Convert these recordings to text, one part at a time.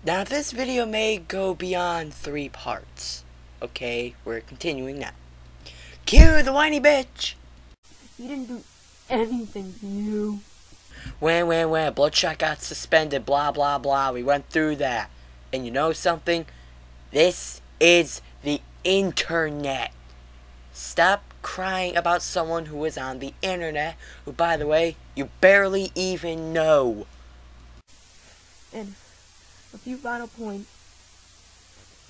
Now this video may go beyond 3 parts. Okay, we're continuing now. Cue the whiny bitch! He didn't do anything to you. When, Bloodshot got suspended, blah blah blah, we went through that. And you know something? This is the internet. Stop crying about someone who is on the internet, who, by the way, you barely even know. And a few final points.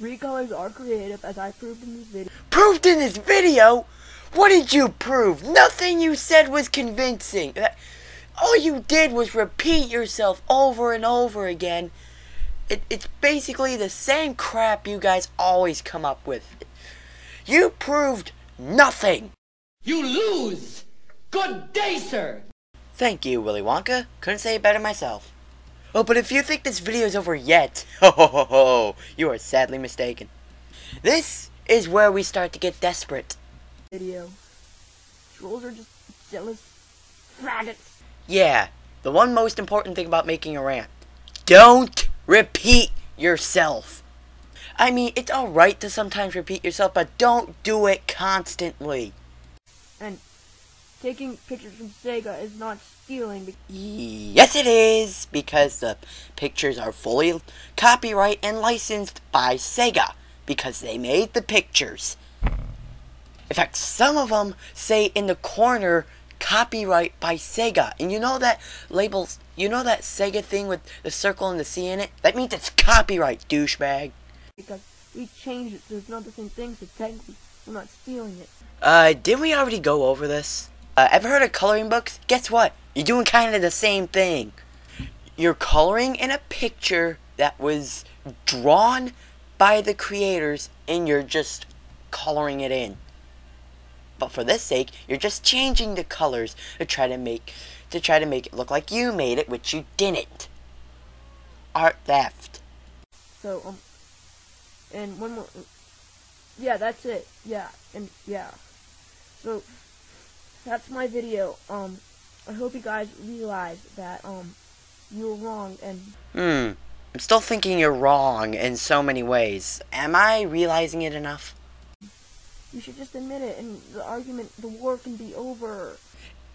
Recolors are creative, as I proved in this video. Proved in this video? What did you prove? Nothing you said was convincing. All you did was repeat yourself over and over again. It's basically the same crap you guys always come up with. You proved nothing. You lose! Good day, sir! Thank you, Willy Wonka. Couldn't say it better myself. Oh, but if you think this video is over yet, ho, you are sadly mistaken. This is where we start to get desperate. Video. Trolls are just jealous faggots. Yeah, the one most important thing about making a rant. Don't repeat yourself. I mean, it's alright to sometimes repeat yourself, but don't do it constantly. And taking pictures from Sega is not stealing. Yes, it is, because the pictures are fully copyright and licensed by Sega, because they made the pictures. In fact, some of them say in the corner, copyright by Sega. And you know that labels, you know that Sega thing with the circle and the C in it? That means it's copyright, douchebag. Because we changed it so it's not the same thing, so technically we're not stealing it. Didn't we already go over this? Ever heard of coloring books? Guess what? You're doing kind of the same thing. You're coloring in a picture that was drawn by the creators, and you're just coloring it in. But for this sake, you're just changing the colors to try to make it look like you made it, which you didn't. Art theft. So, and one more. Yeah, that's it. Yeah, and yeah. So, that's my video. I hope you guys realize that, you were wrong, and... I'm still thinking you're wrong in so many ways. Am I realizing it enough? You should just admit it, and the war can be over.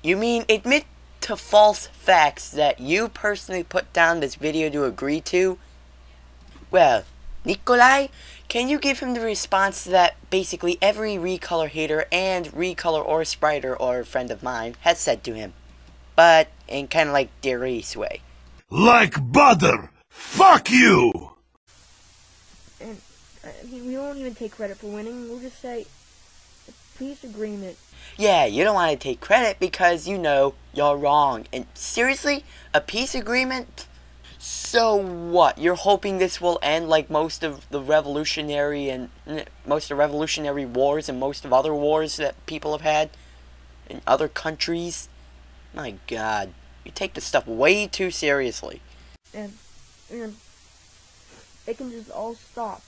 You mean admit to false facts that you personally put down this video to agree to? Well, Nikolai, can you give him the response that basically every recolor hater and recolor or spriter or friend of mine has said to him? But in kind of like Darius way. Like butter! Fuck you! And we won't even take credit for winning. We'll just say a peace agreement. Yeah, you don't want to take credit because you know you're wrong. And seriously, a peace agreement? So what? You're hoping this will end like most of the revolutionary wars and most of other wars that people have had in other countries? My God, you take this stuff way too seriously. And it can just all stop,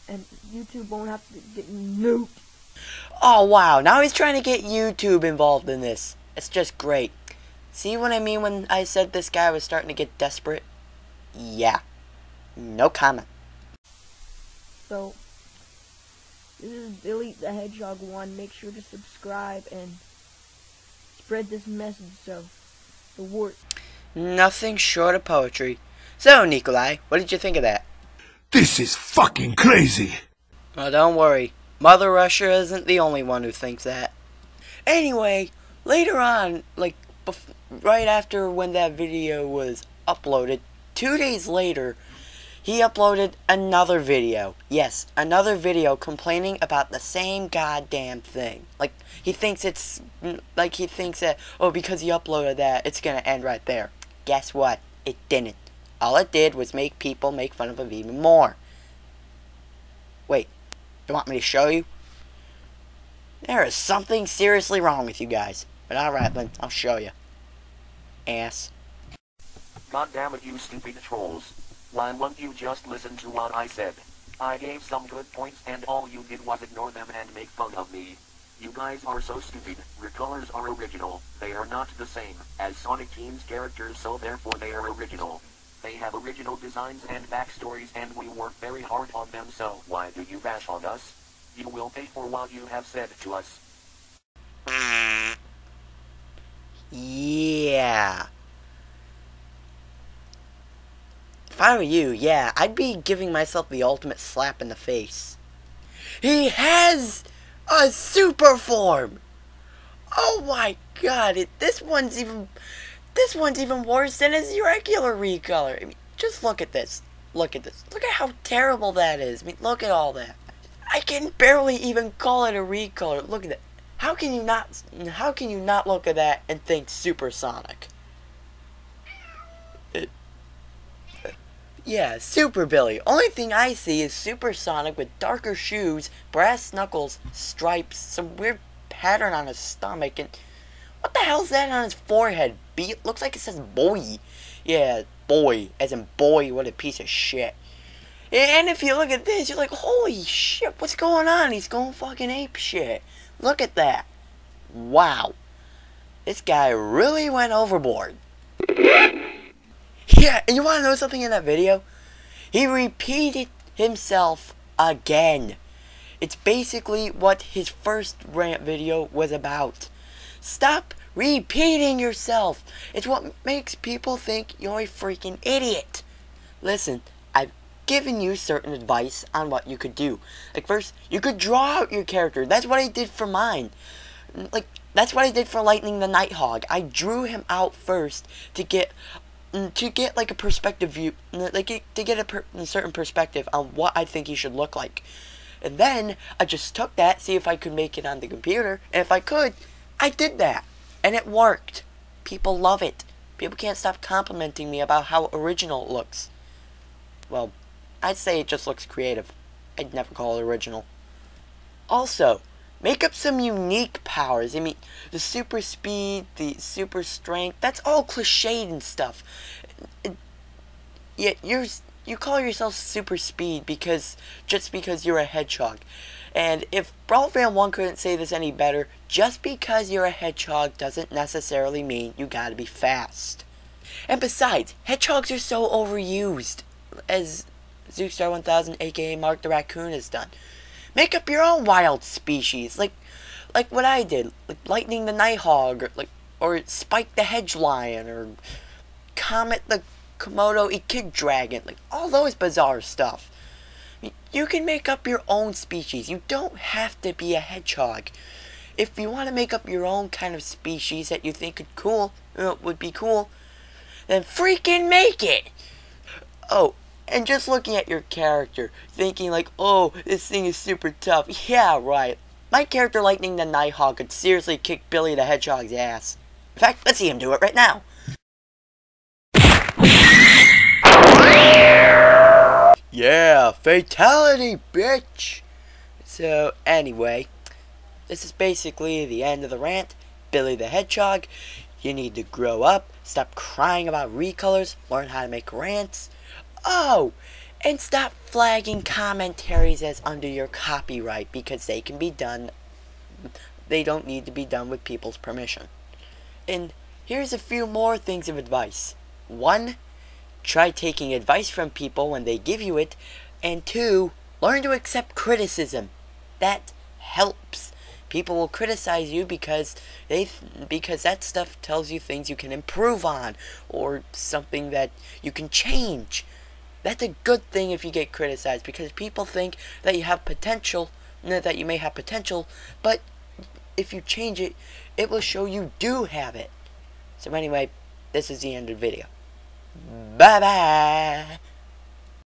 and YouTube won't have to get nuked. Oh wow, now he's trying to get YouTube involved in this. It's just great. See what I mean when I said this guy was starting to get desperate? Yeah. No comment. So, this is Billy the Hedgehog 1. Make sure to subscribe and spread this message so the war... Nothing short of poetry. So, Nikolai, what did you think of that? This is fucking crazy! Well, don't worry. Mother Russia isn't the only one who thinks that. Anyway, later on, like, right after when that video was uploaded, 2 days later, he uploaded another video. Yes, another video complaining about the same goddamn thing. Like, he thinks that, oh, because he uploaded that, it's gonna end right there. Guess what? It didn't. All it did was make people make fun of him even more. Wait, you want me to show you? There is something seriously wrong with you guys. But alright then, I'll show you. Ass. God damn it, you stupid trolls. Why won't you just listen to what I said? I gave some good points and all you did was ignore them and make fun of me. You guys are so stupid. Recolors are original. They are not the same as Sonic Team's characters, so therefore they are original. They have original designs and backstories and we work very hard on them, so why do you bash on us? You will pay for what you have said to us. Yeah. If I were you, yeah, I'd be giving myself the ultimate slap in the face. He has a super form! Oh my god, this one's even worse than his regular recolor. I mean, just look at this. Look at this. Look at how terrible that is. I mean, look at all that. I can barely even call it a recolor. Look at that. How can you not look at that and think supersonic? Yeah, Super Billy. Only thing I see is supersonic with darker shoes, brass knuckles, stripes, some weird pattern on his stomach, and what the hell's that on his forehead? It looks like it says boy. Yeah, boy. As in boy, what a piece of shit. And if you look at this, you're like, holy shit, what's going on? He's going fucking ape shit. Look at that. Wow. This guy really went overboard. Yeah, and you want to know something in that video? He repeated himself again. It's basically what his first rant video was about. Stop repeating yourself. It's what makes people think you're a freaking idiot. Listen, I've given you certain advice on what you could do. Like, first, you could draw out your character. That's what I did for mine. Like, that's what I did for Lightning the Nighthawk. I drew him out first to get like a perspective view, like to get a certain perspective on what I think he should look like. And then I just took that, see if I could make it on the computer, and if I could, I did that. And it worked. People love it. People can't stop complimenting me about how original it looks. Well, I'd say it just looks creative. I'd never call it original. Also, make up some unique powers. I mean, the super speed, the super strength, that's all cliched and stuff. Yeah, you call yourself super speed just because you're a hedgehog. And if Brawl Fan 1 couldn't say this any better, just because you're a hedgehog doesn't necessarily mean you gotta be fast. And besides, hedgehogs are so overused, as Zoostar 1000 aka Mark the Raccoon has done. Make up your own wild species, like what I did, like Lightning the Nighthawk, or Spike the Hedge Lion, or Comet the Komodo Echid Dragon, like all those bizarre stuff. You can make up your own species. You don't have to be a hedgehog. If you want to make up your own kind of species that you think would be cool, then freaking make it! Oh, and just looking at your character, thinking like, oh, this thing is super tough. Yeah, right. My character Lightning the Nighthawk could seriously kick Billy the Hedgehog's ass. In fact, let's see him do it right now. Yeah, fatality, bitch! So, anyway, this is basically the end of the rant. Billy the Hedgehog, you need to grow up, stop crying about recolors, learn how to make rants. Oh, and stop flagging commentaries as under your copyright, because they can be done, they don't need to be done with people's permission. And here's a few more things of advice. 1, try taking advice from people when they give you it. And 2, learn to accept criticism. That helps. People will criticize you because that stuff tells you things you can improve on, or something that you can change. That's a good thing if you get criticized, because people think that you have potential, that you may have potential, but if you change it, it will show you do have it. So anyway, this is the end of the video. Bye-bye!